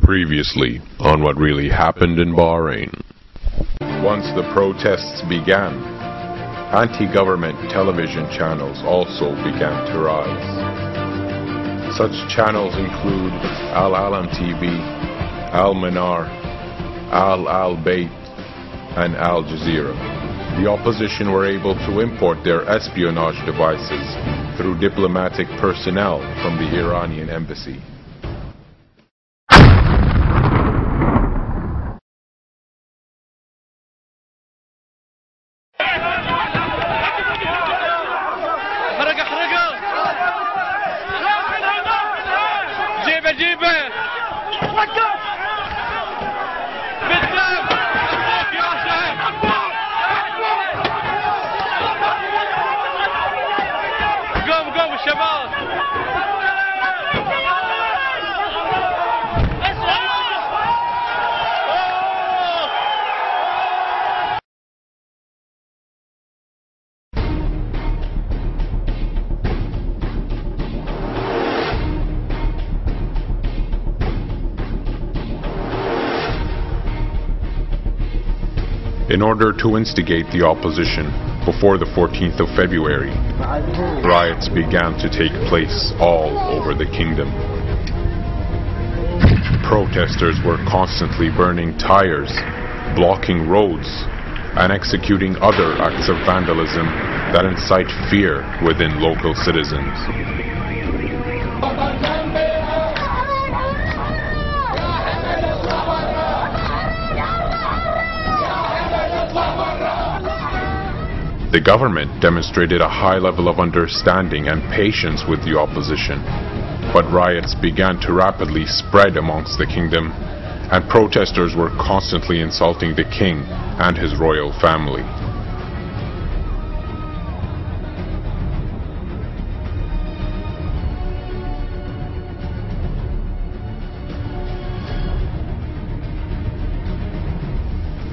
Previously on What Really Happened in Bahrain. Once the protests began, anti-government television channels also began to rise. Such channels include Al Alam TV, Al Manar, Al Bayt, and Al Jazeera. The opposition were able to import their espionage devices through diplomatic personnel from the Iranian embassy. In order to instigate the opposition before the 14th of February, riots began to take place all over the kingdom. Protesters were constantly burning tires, blocking roads, and executing other acts of vandalism that incite fear within local citizens. The government demonstrated a high level of understanding and patience with the opposition, but riots began to rapidly spread amongst the kingdom, and protesters were constantly insulting the king and his royal family.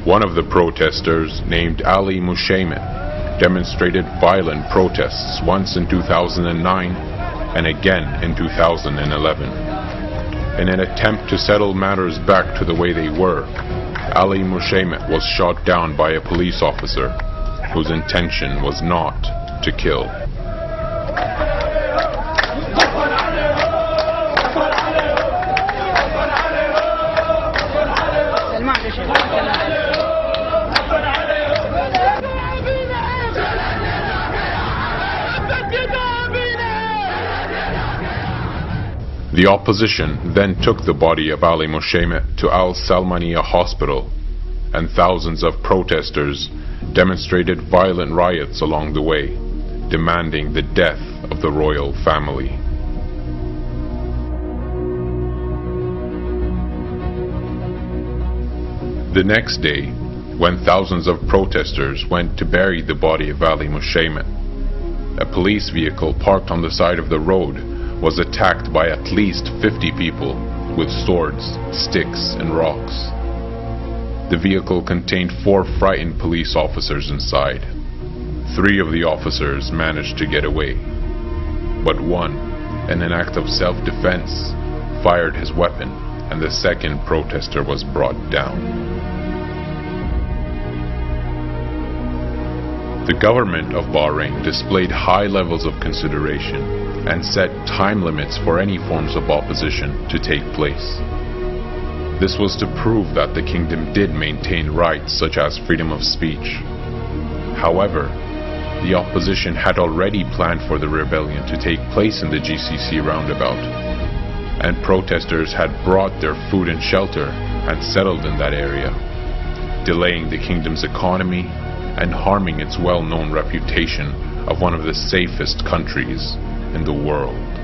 One of the protesters, named Ali Mushaymin, demonstrated violent protests once in 2009 and again in 2011. In an attempt to settle matters back to the way they were, Ali Mushaymin was shot down by a police officer whose intention was not to kill. The opposition then took the body of Ali Mushaymin to Al Salmaniya hospital, and thousands of protesters demonstrated violent riots along the way, demanding the death of the royal family. The next day, when thousands of protesters went to bury the body of Ali Mushaymin, a police vehicle parked on the side of the road was attacked by at least 50 people with swords, sticks, and rocks. The vehicle contained 4 frightened police officers inside. 3 of the officers managed to get away, but one, in an act of self-defense, fired his weapon, and the second protester was brought down. The government of Bahrain displayed high levels of consideration and set time limits for any forms of opposition to take place. This was to prove that the kingdom did maintain rights such as freedom of speech. However, the opposition had already planned for the rebellion to take place in the GCC roundabout, and protesters had brought their food and shelter and settled in that area, delaying the kingdom's economy and harming its well-known reputation of one of the safest countries in the world.